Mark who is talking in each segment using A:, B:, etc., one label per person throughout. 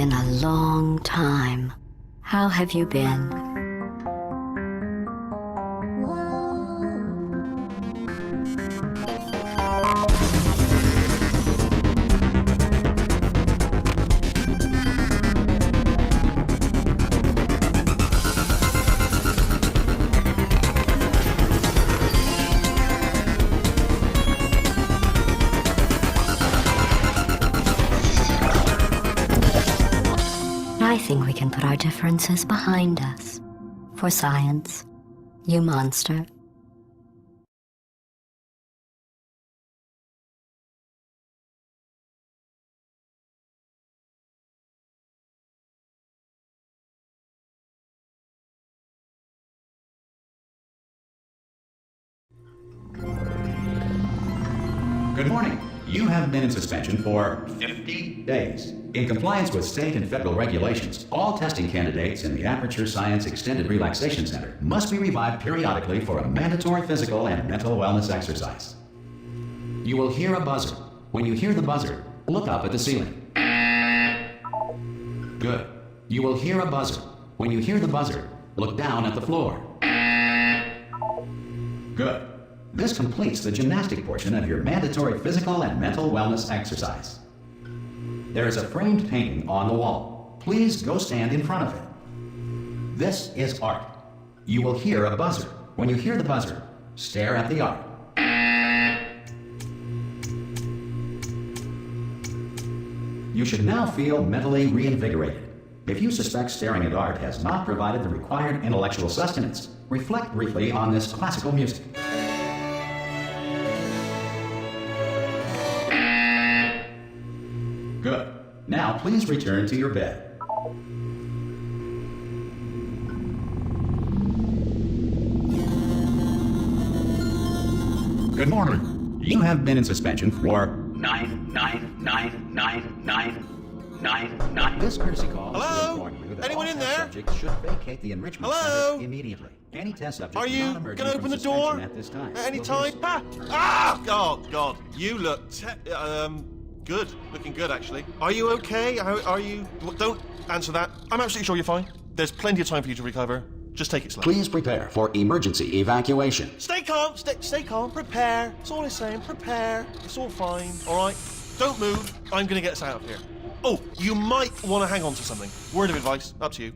A: been a long time. How have you been? I think we can put our differences behind us. For science, you monster.
B: Good morning. You have been in suspension for 50 days. In compliance with state and federal regulations, all testing candidates in the Aperture Science Extended Relaxation Center must be revived periodically for a mandatory physical and mental wellness exercise. You will hear a buzzer. When you hear the buzzer, look up at the ceiling. Good. You will hear a buzzer. When you hear the buzzer, look down at the floor. Good. This completes the gymnastic portion of your mandatory physical and mental wellness exercise. There is a framed painting on the wall. Please go stand in front of it. This is art. You will hear a buzzer. When you hear the buzzer, stare at the art. You should now feel mentally reinvigorated. If you suspect staring at art has not provided the required intellectual sustenance, reflect briefly on this classical music. Good. Now please return to your bed. Good morning. You have been in suspension for 9999999. This courtesy call is to inform you that
C: Anyone
B: all
C: in
B: test
C: there?
B: subjects should vacate the enrichment
C: Hello?
B: center immediately. Any test subject
C: Are you
B: not emerging
C: gonna
B: from
C: open the
B: suspension
C: door
B: at this time
C: at any
B: will be
C: time? God, you look good, looking good actually. Are you okay? Are you? Don't answer that. I'm absolutely sure you're fine. There's plenty of time for you to recover. Just take it slow.
B: Please prepare for emergency evacuation.
C: Stay calm. Stay calm. Prepare. That's all I'm saying. Prepare. It's all fine. All right. Don't move. I'm gonna get us out of here. Oh, you might want to hang on to something. Word of advice. Up to you.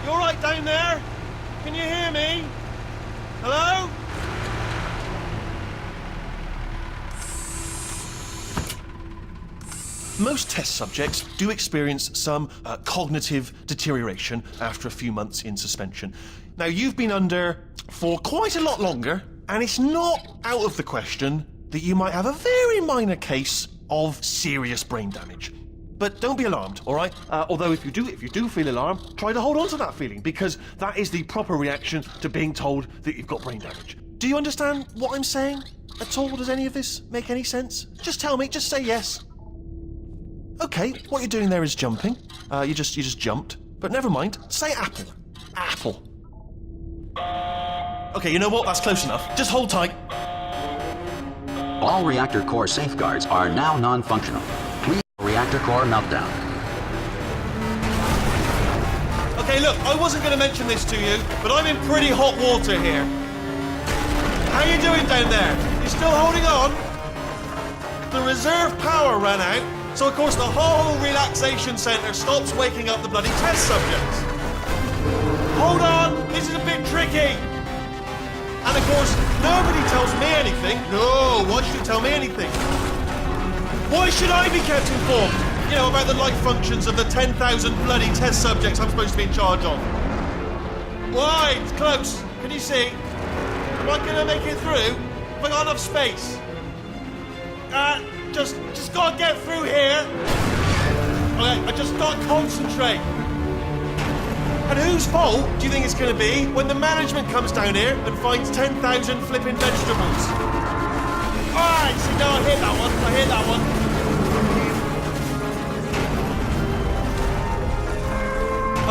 C: You all right down there? Can you hear me? Hello? Most test subjects do experience some cognitive deterioration after a few months in suspension. Now, you've been under for quite a lot longer, and it's not out of the question that you might have a very minor case of serious brain damage. But don't be alarmed, all right? Although if you do feel alarmed, try to hold on to that feeling, because that is the proper reaction to being told that you've got brain damage. Do you understand what I'm saying at all? Does any of this make any sense? Just tell me, just say yes. Okay, what you're doing there is jumping. You just jumped. But never mind, say apple. Apple. Okay, you know what? That's close enough. Just hold tight.
B: All reactor core safeguards are now non-functional. Please reactor core meltdown.
C: Okay, look, I wasn't going to mention this to you, but I'm in pretty hot water here. How you doing down there? You still holding on? The reserve power ran out, so of course the whole relaxation centre stops waking up the bloody test subjects. Hold on, this is a bit tricky. And of course, nobody tells me anything. No, why should you tell me anything? Why should I be kept informed? You know, about the life functions of the 10,000 bloody test subjects I'm supposed to be in charge of. Why? It's close. Can you see? Am I gonna make it through? Have I got enough space? Just gotta get through here. Okay, I just gotta concentrate. And whose fault do you think it's gonna be when the management comes down here and finds 10,000 flipping vegetables? Alright, see, no, I hear that one.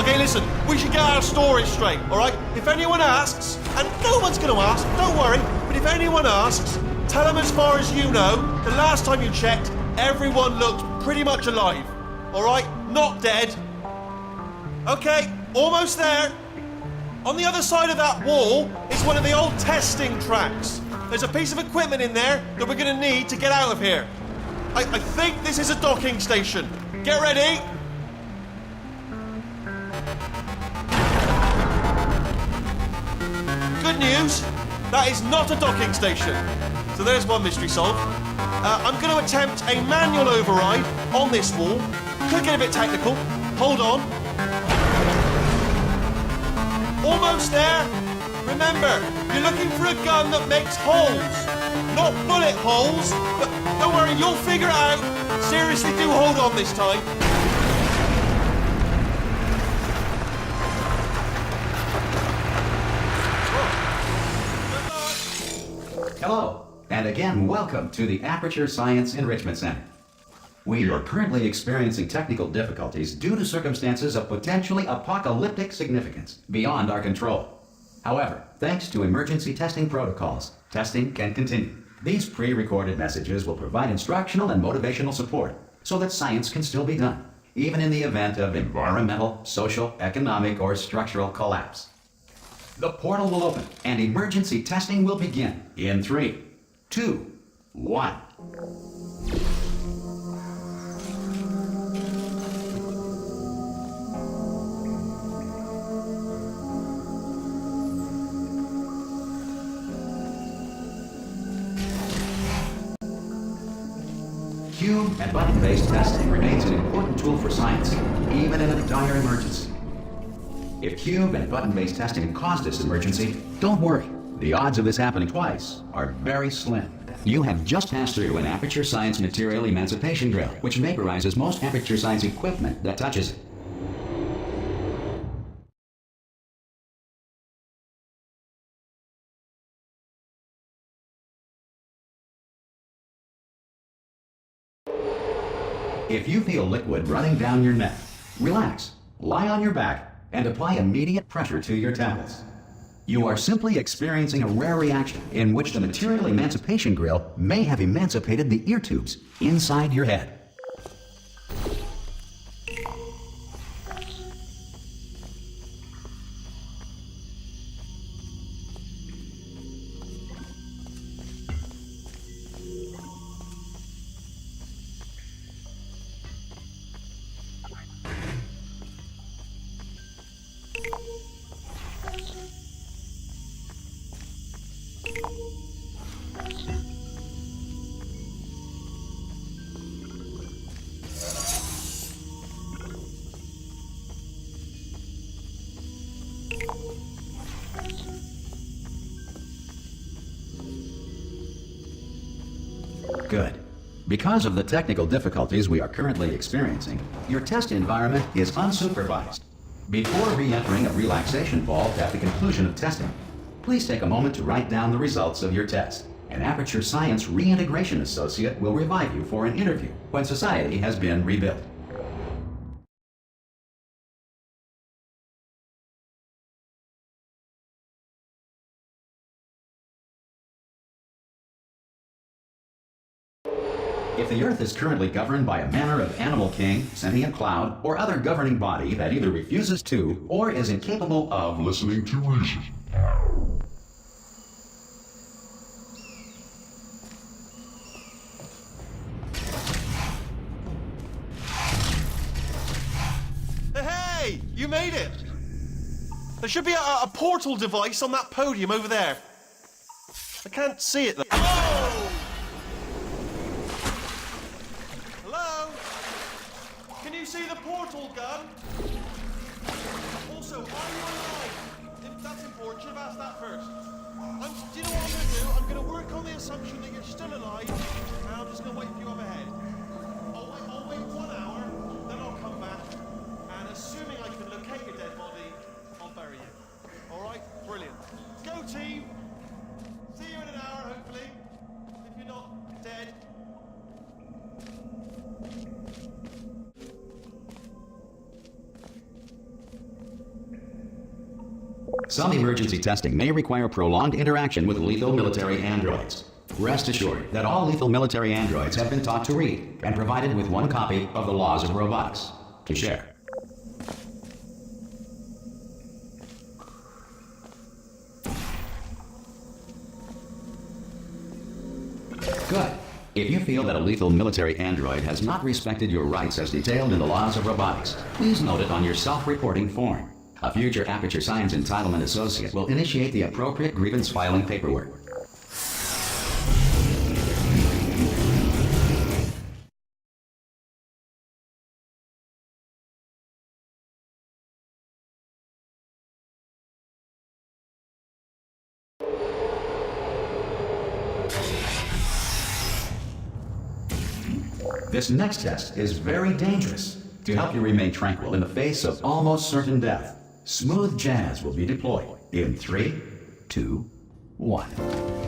C: Okay, listen, we should get our story straight, alright? If anyone asks, and no one's gonna ask, don't worry, But if anyone asks, tell them as far as you know, the last time you checked, everyone looked pretty much alive. All right? Not dead. Okay, almost there. On the other side of that wall is one of the old testing tracks. There's a piece of equipment in there that we're going to need to get out of here. I think this is a docking station. Get ready. Good news, that is not a docking station. So there's one mystery solved. I'm going to attempt a manual override on this wall. Could get a bit technical. Hold on. Almost there. Remember, you're looking for a gun that makes holes. Not bullet holes, but don't worry, you'll figure it out. Seriously, do hold on this time.
B: Hello, and again, welcome to the Aperture Science Enrichment Center. We are currently experiencing technical difficulties due to circumstances of potentially apocalyptic significance beyond our control. However, thanks to emergency testing protocols, testing can continue. These pre-recorded messages will provide instructional and motivational support so that science can still be done, even in the event of environmental, social, economic, or structural collapse. The portal will open and emergency testing will begin in 3, 2, 1. Cube and button-based testing remains an important tool for science, even in a dire emergency. If cube and button-based testing caused this emergency, don't worry. The odds of this happening twice are very slim. You have just passed through an Aperture Science material emancipation drill, which vaporizes most Aperture Science equipment that touches it. If you feel liquid running down your neck, relax, lie on your back, and apply immediate pressure to your temples. You are simply experiencing a rare reaction in which the material emancipation grill may have emancipated the ear tubes inside your head. Good. Because of the technical difficulties we are currently experiencing, your test environment is unsupervised. Before re-entering a relaxation vault at the conclusion of testing, please take a moment to write down the results of your test. An Aperture Science Reintegration Associate will revive you for an interview when society has been rebuilt. If the Earth is currently governed by a manner of animal king, sentient cloud, or other governing body that either refuses to or is incapable of listening to reason.
C: Hey, you made it! There should be a portal device on that podium over there. I can't see it though. Oh! Can you see the portal gun? Also, are you alive? That's important. Should have asked that first. Do you know what I'm going to do? I'm going to work on the assumption that you're still alive, and I'm just going to wait for you up ahead. I'll wait 1 hour, then I'll come back, and assuming I can locate your dead body, I'll bury you. All right? Brilliant. Go, team! See you in an hour, hopefully. If you're not dead.
B: Some emergency testing may require prolonged interaction with lethal military androids. Rest assured that all lethal military androids have been taught to read and provided with one copy of the Laws of Robotics to share. Good. If you feel that a lethal military android has not respected your rights as detailed in the Laws of Robotics, please note it on your self-reporting form. A future Aperture Science Entitlement Associate will initiate the appropriate grievance filing paperwork. This next test is very dangerous. To help you remain tranquil in the face of almost certain death, smooth jazz will be deployed in 3, 2, 1.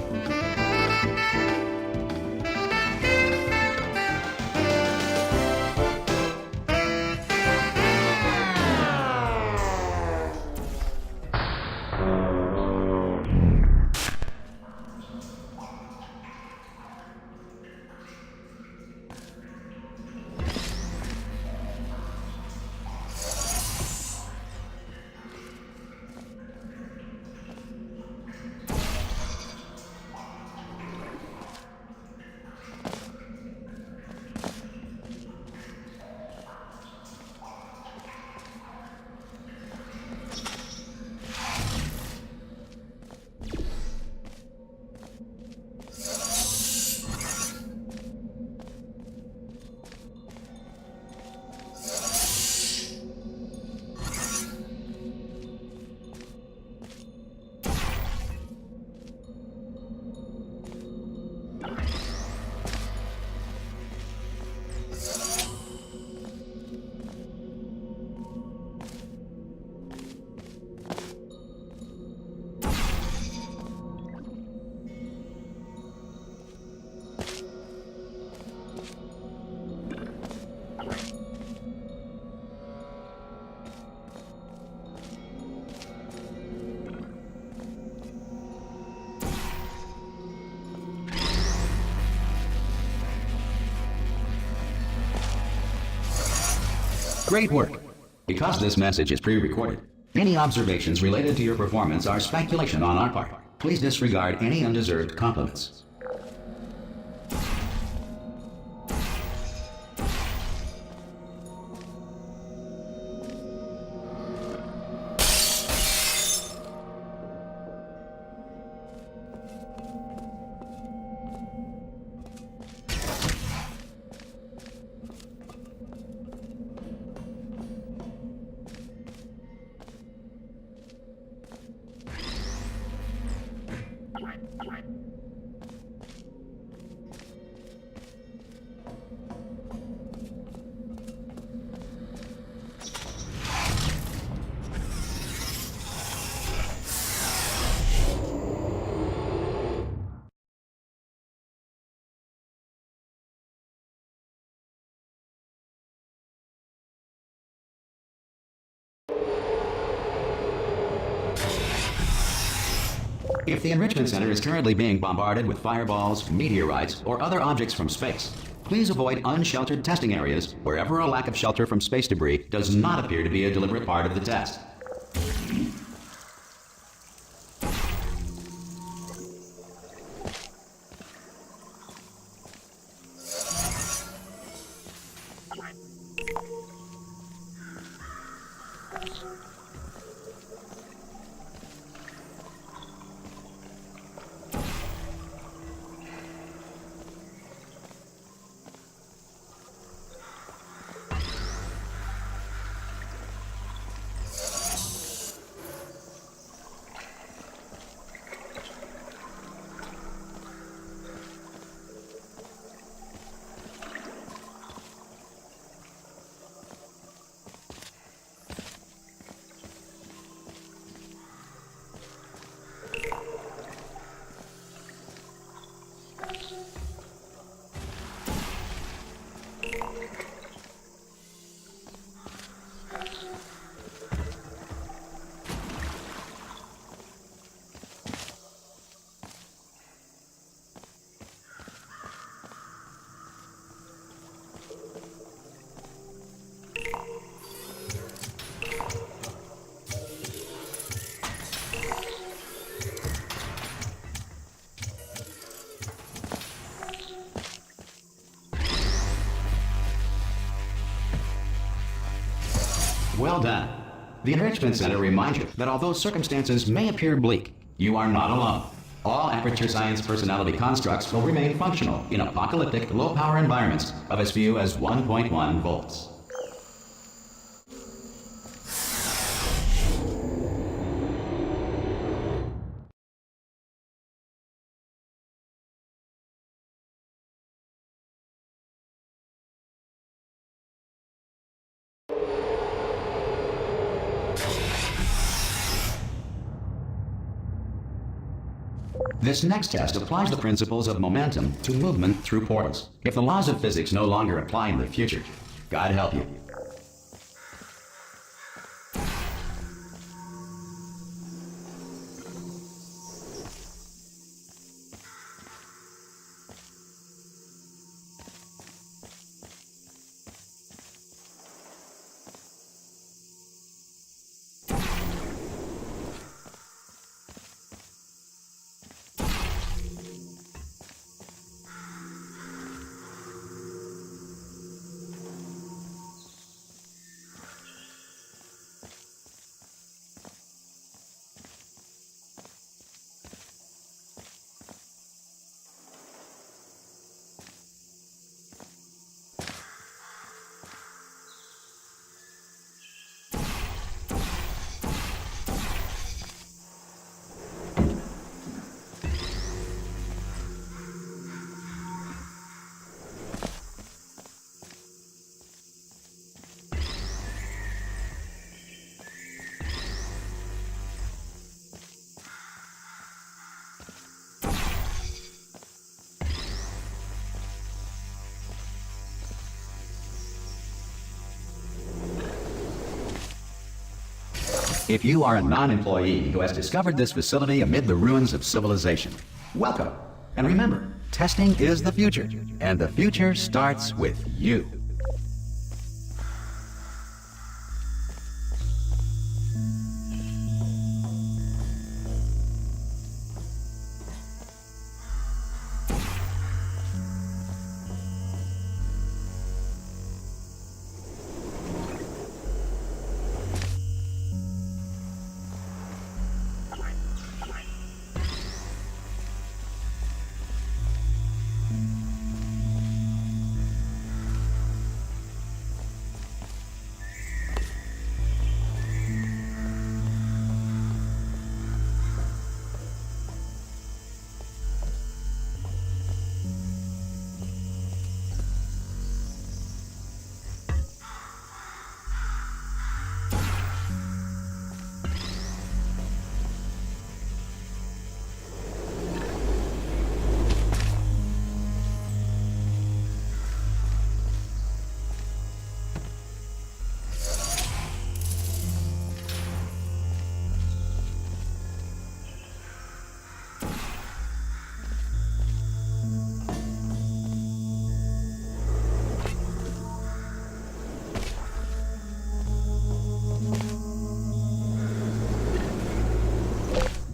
B: Great work! Because this message is pre-recorded, any observations related to your performance are speculation on our part. Please disregard any undeserved compliments. If the Enrichment Center is currently being bombarded with fireballs, meteorites, or other objects from space, please avoid unsheltered testing areas wherever a lack of shelter from space debris does not appear to be a deliberate part of the test. Well done. The Enrichment Center reminds you that although circumstances may appear bleak, you are not alone. All Aperture Science personality constructs will remain functional in apocalyptic, low-power environments of as few as 1.1 volts. This next test applies the principles of momentum to movement through portals. If the laws of physics no longer apply in the future, God help you. If you are a non-employee who has discovered this facility amid the ruins of civilization, welcome. And remember, testing is the future, and the future starts with you.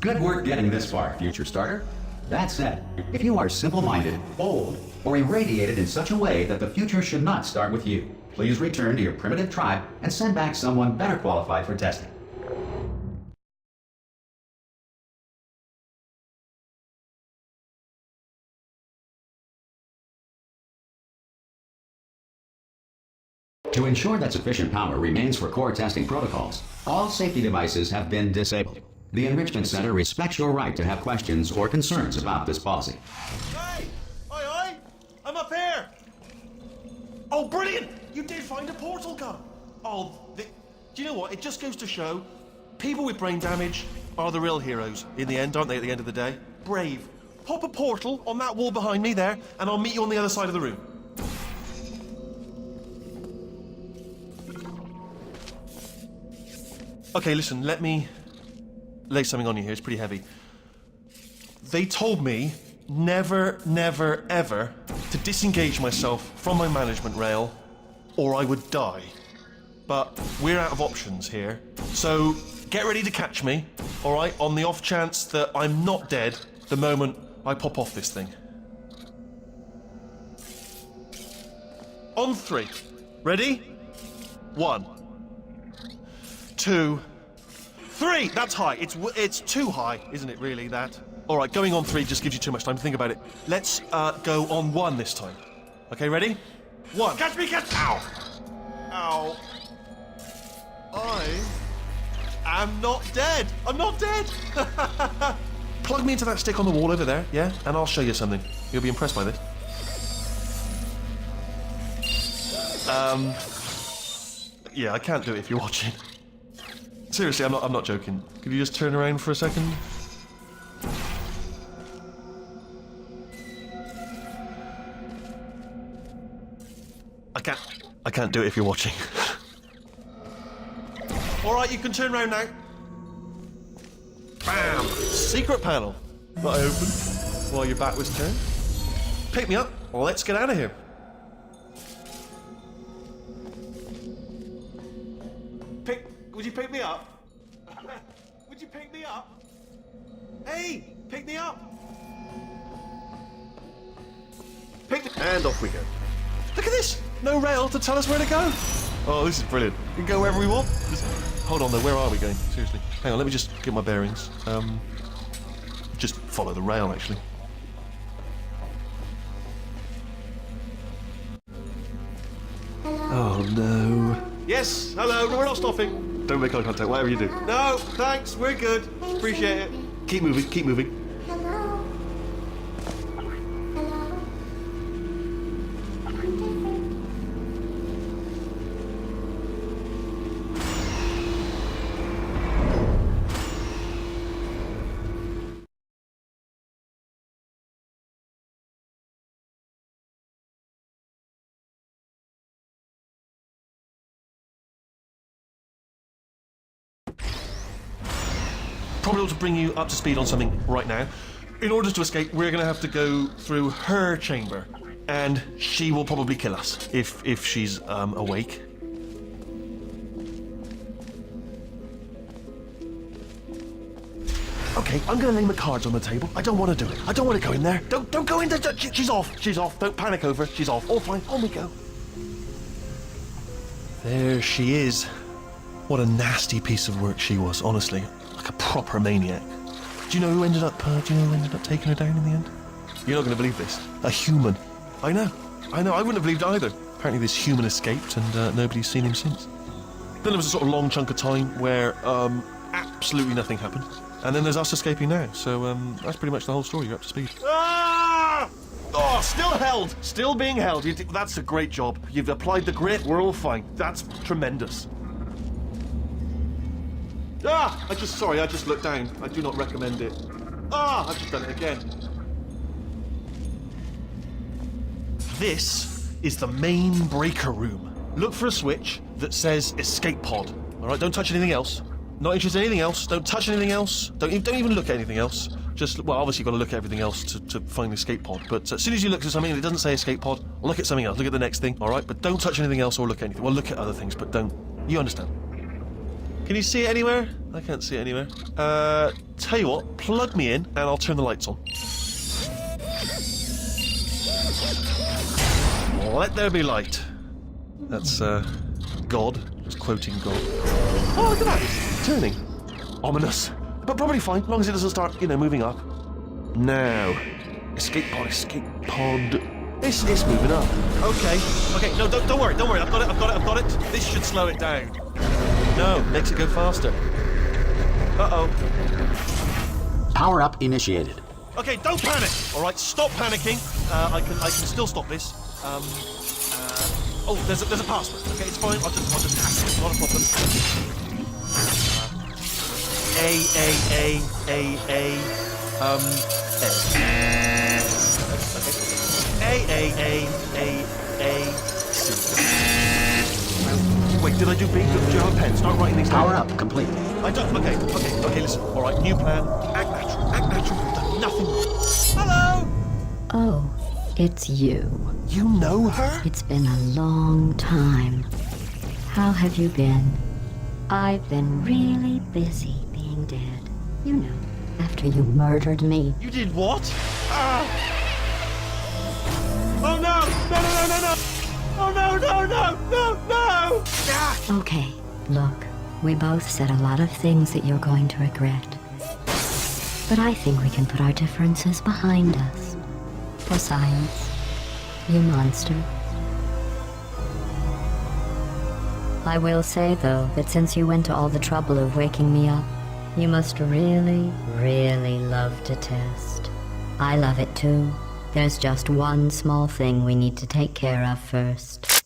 B: Good work getting this far, future starter. That said, if you are simple-minded, bold, or irradiated in such a way that the future should not start with you, please return to your primitive tribe and send back someone better qualified for testing. To ensure that sufficient power remains for core testing protocols, all safety devices have been disabled. The Enrichment Center respects your right to have questions or concerns about this policy.
C: Hey! Oi, oi! I'm up here! Oh, brilliant! You did find a portal gun! Oh, do you know what? It just goes to show, people with brain damage are the real heroes in the end, aren't they, at the end of the day? Brave. Pop a portal on that wall behind me there, and I'll meet you on the other side of the room. Okay, listen, let me lay something on you here. It's pretty heavy. They told me never, never, ever to disengage myself from my management rail or I would die. But we're out of options here. So get ready to catch me, all right, on the off chance that I'm not dead the moment I pop off this thing. On 3. Ready? 1, 2, 3. That's high. It's too high, isn't it? Really, that. All right, going on 3 just gives you too much time to think about it. Let's go on 1 this time. Okay, ready? 1. Catch me, catch! Ow! Ow! I am not dead. I'm not dead. Plug me into that stick on the wall over there, yeah? And I'll show you something. You'll be impressed by this. Yeah, I can't do it if you're watching. Seriously, I'm not joking. Could you just turn around for a second? I can't do it if you're watching. All right, you can turn around now. Bam! Secret panel that I opened while your back was turned. Pick me up. Let's get out of here. Would you pick me up? Would you pick me up? Hey, pick me up. And off we go. Look at this. No rail to tell us where to go. Oh, this is brilliant. We can go wherever we want. Hold on though, where are we going? Seriously. Hang on, let me just get my bearings. Just follow the rail, actually. Oh no. Yes, hello, we're not stopping. Don't make eye contact, whatever you do. No, thanks, we're good. Appreciate it. Keep moving, keep moving. Probably ought to bring you up to speed on something right now. In order to escape, we're going to have to go through her chamber, and she will probably kill us if she's awake. Okay, I'm going to lay my cards on the table. I don't want to do it. I don't want to go in there. Don't go in there. She's off. She's off. Don't panic over. She's off. All fine. On we go. There she is. What a nasty piece of work she was, honestly. Like a proper maniac. Do you know who ended up taking her down in the end? You're not going to believe this. A human. I know. I wouldn't have believed either. Apparently this human escaped and nobody's seen him since. Then there was a sort of long chunk of time where absolutely nothing happened. And then there's us escaping now. So that's pretty much the whole story. You're up to speed. Ah! Oh, still held. Still being held. That's a great job. You've applied the grit. We're all fine. That's tremendous. Ah! I just looked down. I do not recommend it. Ah! I've just done it again. This is the main breaker room. Look for a switch that says escape pod. All right, don't touch anything else. Not interested in anything else. Don't touch anything else. Don't even look at anything else. Just, well, obviously you've got to look at everything else to find the escape pod. But as soon as you look at something and it doesn't say escape pod, look at something else. Look at the next thing, all right? But don't touch anything else or look at anything. Well, look at other things, but don't. You understand. Can you see it anywhere? I can't see it anywhere. Tell you what, plug me in and I'll turn the lights on. Let there be light. That's, God. Just quoting God. Oh, look at that. It's turning. Ominous. But probably fine, as long as it doesn't start, moving up. Now. Escape pod. It's moving up. Okay, no, don't worry. I've got it. This should slow it down. No, makes it go faster. Uh-oh.
D: Power up initiated.
C: Okay, don't panic. All right, stop panicking. I can still stop this. Oh, there's a password. Okay, it's fine. I'll just hack it. Not a problem. Wait, did I do B? Do you have a pen? Start writing these down.
D: Power up complete.
C: I don't. Okay, listen. All right, new plan. Act natural. You've done nothing wrong. Hello!
A: Oh, it's you.
C: You know her?
A: It's been a long time. How have you been? I've been really busy being dead. You know, after you murdered me.
C: You did what? Ah! Oh no! No! Oh no! Ah!
A: Okay, look. We both said a lot of things that you're going to regret. But I think we can put our differences behind us. For science, you monster. I will say, though, that since you went to all the trouble of waking me up, you must really, really love to test. I love it too. There's just one small thing we need to take care of first.